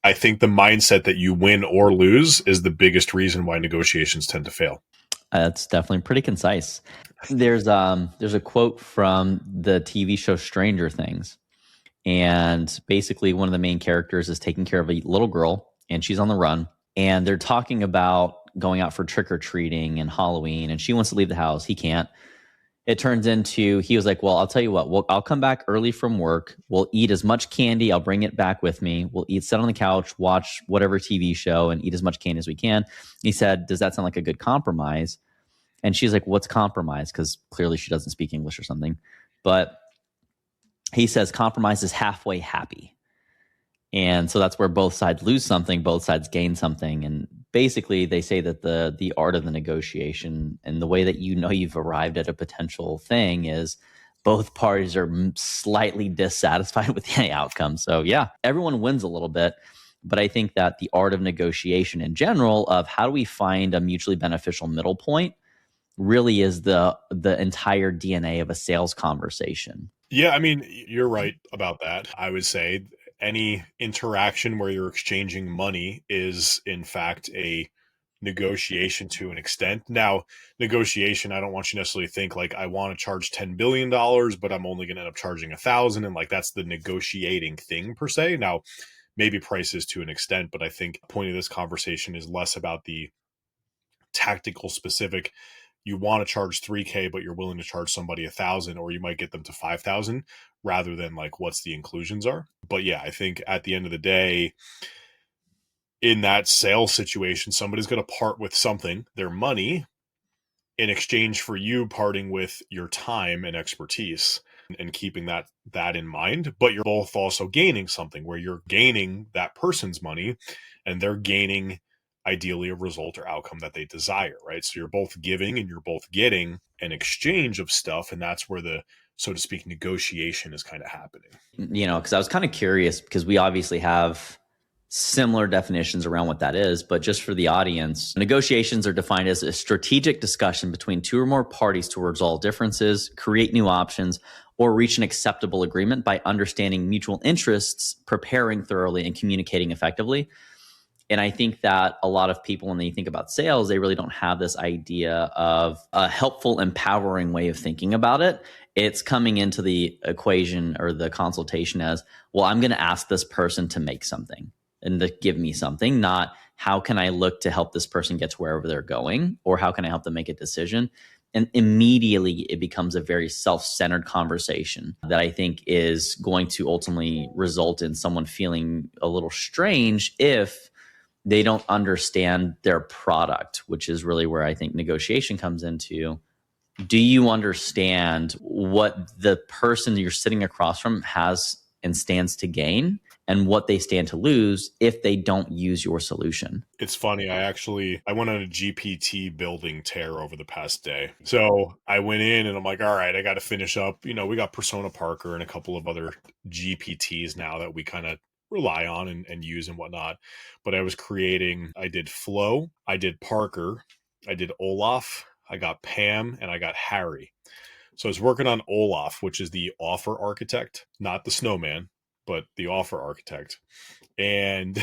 I think the mindset that you win or lose is the biggest reason why negotiations tend to fail. That's definitely pretty concise. There's a quote from the TV show Stranger Things, and basically one of the main characters is taking care of a little girl, and she's on the run, and they're talking about going out for trick-or-treating and Halloween, and she wants to leave the house. He can't. It turns into, he was like, well, I'll tell you what, I'll come back early from work. We'll eat as much candy. I'll bring it back with me. We'll sit on the couch, watch whatever TV show, and eat as much candy as we can. He said, does that sound like a good compromise? And she's like, what's compromise? Because clearly she doesn't speak English or something. But he says compromise is halfway happy. And so that's where both sides lose something, both sides gain something. And basically they say that the art of the negotiation and the way that you know you've arrived at a potential thing is both parties are slightly dissatisfied with the outcome. So yeah, everyone wins a little bit. But I think that the art of negotiation in general, of how do we find a mutually beneficial middle point, really is the entire DNA of a sales conversation. Yeah, I mean, you're right about that. I would say any interaction where you're exchanging money is in fact a negotiation to an extent. Now, negotiation, I don't want you necessarily think like I want to charge $10 billion, but I'm only going to end up charging 1,000. And like, that's the negotiating thing per se. Now, maybe prices to an extent, but I think the point of this conversation is less about the tactical specific. You want to charge 3K, but you're willing to charge somebody 1,000, or you might get them to 5,000 rather than like what's the inclusions are. But yeah, I think at the end of the day, in that sales situation, somebody's going to part with something, their money, in exchange for you parting with your time and expertise, and keeping that in mind. But you're both also gaining something, where you're gaining that person's money and they're gaining ideally a result or outcome that they desire, right? So you're both giving and you're both getting an exchange of stuff. And that's where the, so to speak, negotiation is kind of happening. You know, because I was kind of curious, because we obviously have similar definitions around what that is, but just for the audience, negotiations are defined as a strategic discussion between two or more parties to resolve differences, create new options, or reach an acceptable agreement by understanding mutual interests, preparing thoroughly, and communicating effectively. And I think that a lot of people, when they think about sales, they really don't have this idea of a helpful, empowering way of thinking about it. It's coming into the equation or the consultation as, well, I'm going to ask this person to make something and to give me something, not how can I look to help this person get to wherever they're going, or how can I help them make a decision? And immediately it becomes a very self-centered conversation that I think is going to ultimately result in someone feeling a little strange if they don't understand their product, which is really where I think negotiation comes into. Do you understand what the person you're sitting across from has and stands to gain, and what they stand to lose if they don't use your solution? It's funny. I went on a GPT building tear over the past day. So I went in and I'm like, all right, I got to finish up. You know, we got Persona Parker and a couple of other GPTs now that we kind of rely on and use and whatnot. But I did Flo, I did Parker, I did Olaf, I got Pam, and I got Harry. So I was working on Olaf, which is the offer architect, not the snowman, but the offer architect. And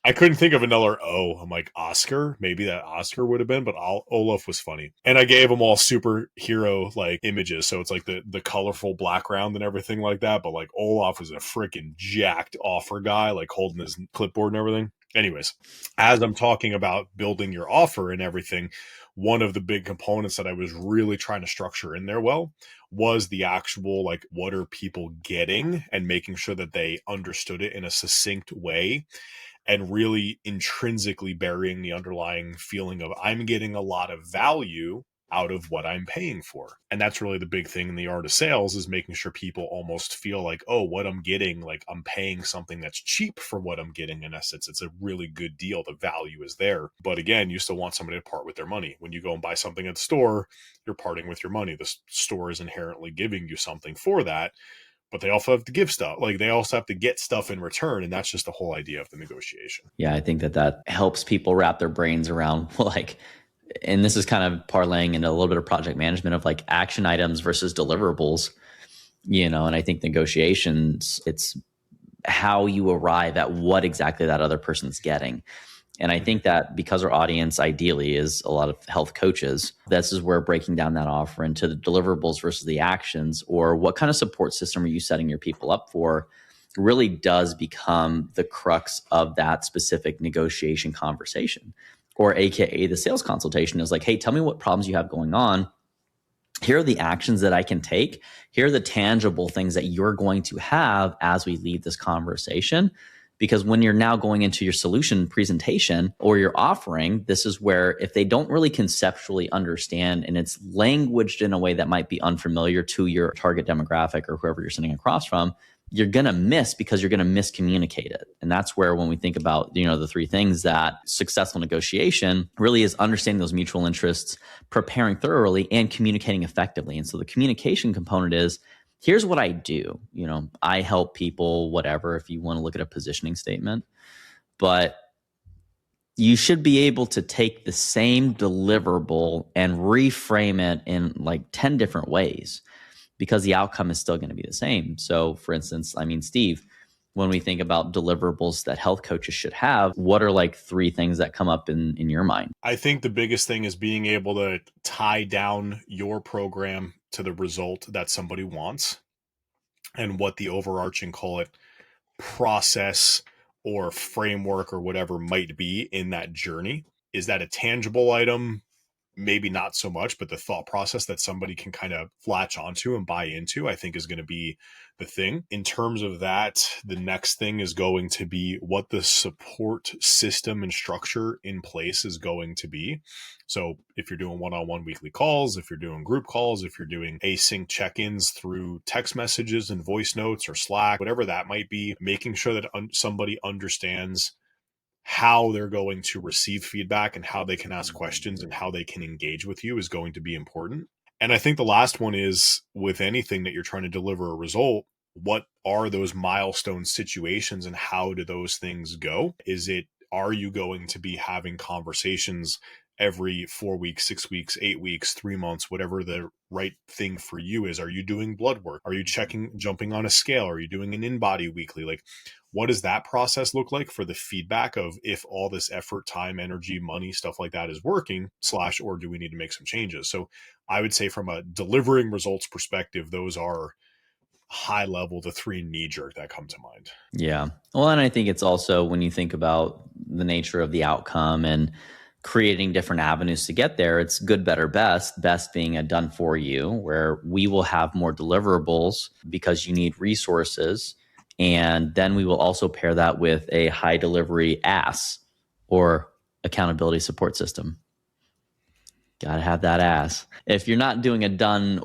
I couldn't think of another O. I'm like, Oscar, maybe that Oscar would have been, but Olaf was funny. And I gave them all superhero like images. So it's like the colorful background and everything like that. But like Olaf was a freaking jacked offer guy, like holding his clipboard and everything. Anyways, as I'm talking about building your offer and everything, one of the big components that I was really trying to structure in there was the actual, like, what are people getting, and making sure that they understood it in a succinct way, and really intrinsically burying the underlying feeling of I'm getting a lot of value out of what I'm paying for. And that's really the big thing in the art of sales, is making sure people almost feel like, oh, what I'm getting, like I'm paying something that's cheap for what I'm getting. In essence, it's a really good deal. The value is there. But again, you still want somebody to part with their money. When you go and buy something at the store, you're parting with your money. The store is inherently giving you something for that, but they also have to give stuff. Like they also have to get stuff in return. And that's just the whole idea of the negotiation. Yeah, I think that helps people wrap their brains around, like, and this is kind of parlaying into a little bit of project management of like action items versus deliverables, you know. And I think negotiations, it's how you arrive at what exactly that other person's getting. And I think that because our audience ideally is a lot of health coaches, this is where breaking down that offer into the deliverables versus the actions, or what kind of support system are you setting your people up for, really does become the crux of that specific negotiation conversation, or AKA the sales consultation is like, hey, tell me what problems you have going on. Here are the actions that I can take. Here are the tangible things that you're going to have as we leave this conversation. Because when you're now going into your solution presentation or your offering, this is where if they don't really conceptually understand and it's languaged in a way that might be unfamiliar to your target demographic or whoever you're sitting across from, you're going to miss because you're going to miscommunicate it. And that's where when we think about, the three things that successful negotiation really is understanding those mutual interests, preparing thoroughly, and communicating effectively. And so the communication component is, here's what I do. I help people, whatever, if you want to look at a positioning statement. But you should be able to take the same deliverable and reframe it in like 10 different ways, because the outcome is still going to be the same. So for instance, Steve, when we think about deliverables that health coaches should have, what are like three things that come up in your mind? I think the biggest thing is being able to tie down your program to the result that somebody wants, and what the overarching, call it, process or framework or whatever might be in that journey. Is that a tangible item? Maybe not so much, but the thought process that somebody can kind of latch onto and buy into, I think is going to be the thing. In terms of that, the next thing is going to be what the support system and structure in place is going to be. So if you're doing one-on-one weekly calls, if you're doing group calls, if you're doing async check-ins through text messages and voice notes or Slack, whatever that might be, making sure that somebody understands how they're going to receive feedback and how they can ask questions and how they can engage with you is going to be important. And I think the last one is, with anything that you're trying to deliver a result, what are those milestone situations and how do those things go? Are you going to be having conversations every 4 weeks, 6 weeks, 8 weeks, 3 months, whatever the right thing for you is? Are you doing blood work? Are you jumping on a scale? Are you doing an in-body weekly? Like, what does that process look like for the feedback of if all this effort, time, energy, money, stuff like that is working, / or do we need to make some changes? So I would say from a delivering results perspective, those are high level, the three knee jerk that come to mind. Yeah. Well, and I think it's also when you think about the nature of the outcome and creating different avenues to get there, it's good, better, best, best being a done for you, where we will have more deliverables because you need resources. And then we will also pair that with a high delivery AS, or accountability support system. Got to have that ass. If you're not doing a done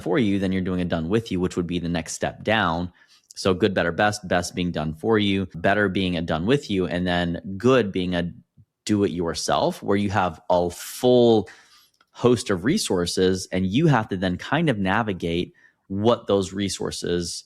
for you, then you're doing a done with you, which would be the next step down. So good, better, best, best being done for you, better being a done with you, and then good being a do it yourself, where you have a full host of resources and you have to then kind of navigate what those resources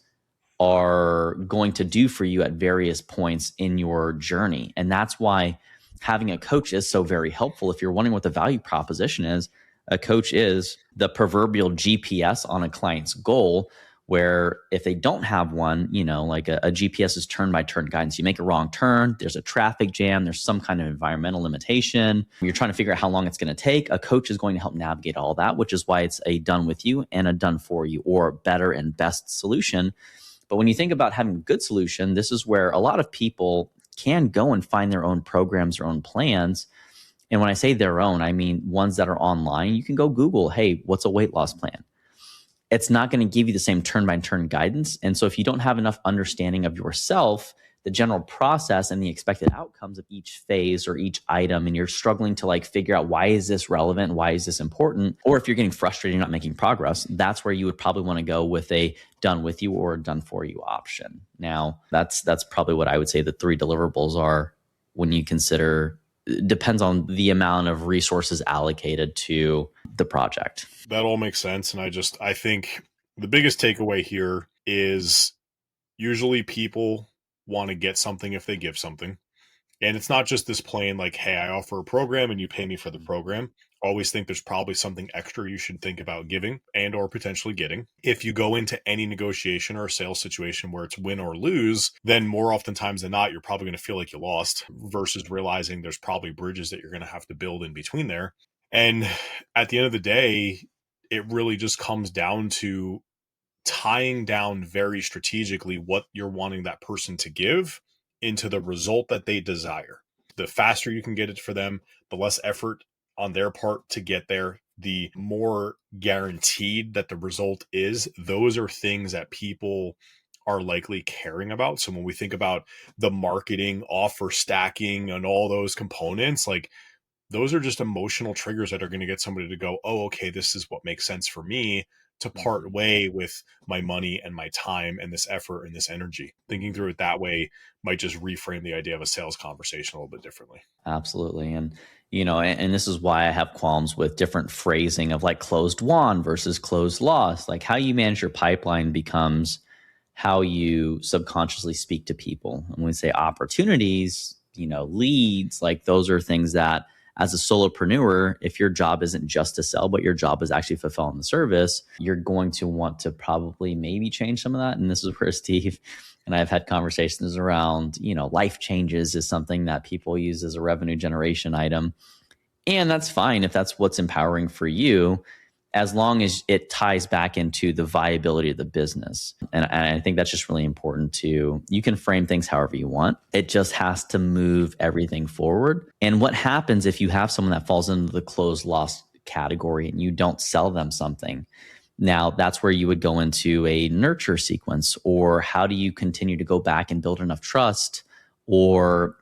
are going to do for you at various points in your journey. And that's why having a coach is so very helpful. If you're wondering what the value proposition is, a coach is the proverbial GPS on a client's goal, where if they don't have one, like a GPS is turn by turn guidance. You make a wrong turn, there's a traffic jam, there's some kind of environmental limitation. You're trying to figure out how long it's going to take. A coach is going to help navigate all that, which is why it's a done with you and a done for you, or better and best solution. But when you think about having a good solution, this is where a lot of people can go and find their own programs, their own plans. And when I say their own, I mean ones that are online. You can go Google, hey, what's a weight loss plan? It's not going to give you the same turn-by-turn guidance. And so if you don't have enough understanding of yourself, the general process and the expected outcomes of each phase or each item, and you're struggling to figure out, why is this relevant? Why is this important? Or if you're getting frustrated, you're not making progress, that's where you would probably want to go with a done with you or done for you option. Now, that's probably what I would say the three deliverables are when you consider. It depends on the amount of resources allocated to the project. That all makes sense. And I think the biggest takeaway here is, usually people want to get something if they give something. And it's not just this plain hey, I offer a program and you pay me for the program. Always think there's probably something extra you should think about giving and or potentially getting. If you go into any negotiation or a sales situation where it's win or lose, then more oftentimes than not, you're probably going to feel like you lost versus realizing there's probably bridges that you're going to have to build in between there. And at the end of the day, it really just comes down to tying down very strategically what you're wanting that person to give into the result that they desire. The faster you can get it for them, the less effort on their part to get there, the more guaranteed that the result is. Those are things that people are likely caring about. So when we think about the marketing, offer stacking, and all those components, like those are just emotional triggers that are going to get somebody to go, oh, okay, this is what makes sense for me to part way with my money and my time and this effort and this energy. Thinking through it that way might just reframe the idea of a sales conversation a little bit differently. Absolutely. And, and this is why I have qualms with different phrasing of like closed won versus closed loss. Like how you manage your pipeline becomes how you subconsciously speak to people. And when we say opportunities, leads, like those are things that as a solopreneur, if your job isn't just to sell, but your job is actually fulfilling the service, you're going to want to probably maybe change some of that. And this is where Steve and I have had conversations around, life changes is something that people use as a revenue generation item. And that's fine if that's what's empowering for you, as long as it ties back into the viability of the business. And I think that's just really important too. You can frame things however you want. It just has to move everything forward. And what happens if you have someone that falls into the closed loss category and you don't sell them something? Now, that's where you would go into a nurture sequence, or how do you continue to go back and build enough trust, or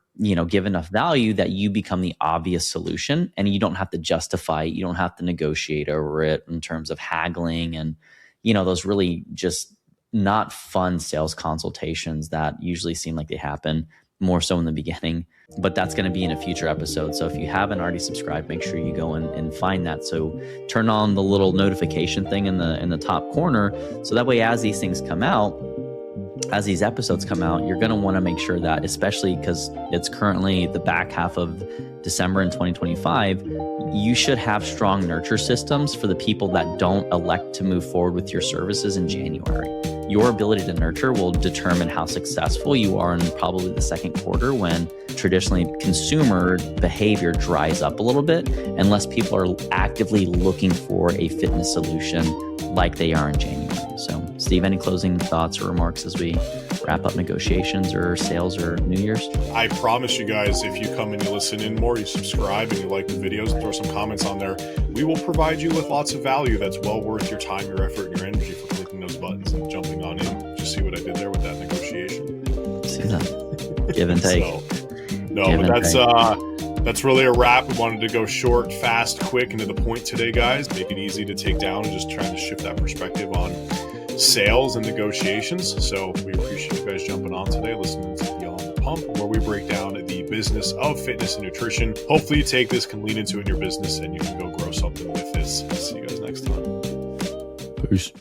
give enough value that you become the obvious solution and you don't have to justify it. You don't have to negotiate over it in terms of haggling and, those really just not fun sales consultations that usually seem like they happen more so in the beginning. But that's going to be in a future episode. So if you haven't already subscribed, make sure you go and find that. So turn on the little notification thing in the top corner. So that way, as these things come out, as these episodes come out, you're going to want to make sure that, especially because it's currently the back half of December in 2025, you should have strong nurture systems for the people that don't elect to move forward with your services in January. Your ability to nurture will determine how successful you are in probably the second quarter, when traditionally consumer behavior dries up a little bit unless people are actively looking for a fitness solution like they are in January. So, Steve, any closing thoughts or remarks as we wrap up negotiations or sales or New Year's? I promise you guys, if you come and you listen in more, you subscribe and you like the videos and throw some comments on there, we will provide you with lots of value that's well worth your time, your effort, and your energy for clicking those buttons and jumping on in. Just see what I did there with that negotiation. See that? Give and take. That's really a wrap. We wanted to go short, fast, quick, and to the point today, guys. Make it easy to take down and just trying to shift that perspective on sales and negotiations. So we appreciate you guys jumping on today, listening to Beyond the Pump, where we break down the business of fitness and nutrition. Hopefully you take this, can lean into it in your business, and you can go grow something with this. See you guys next time. Peace.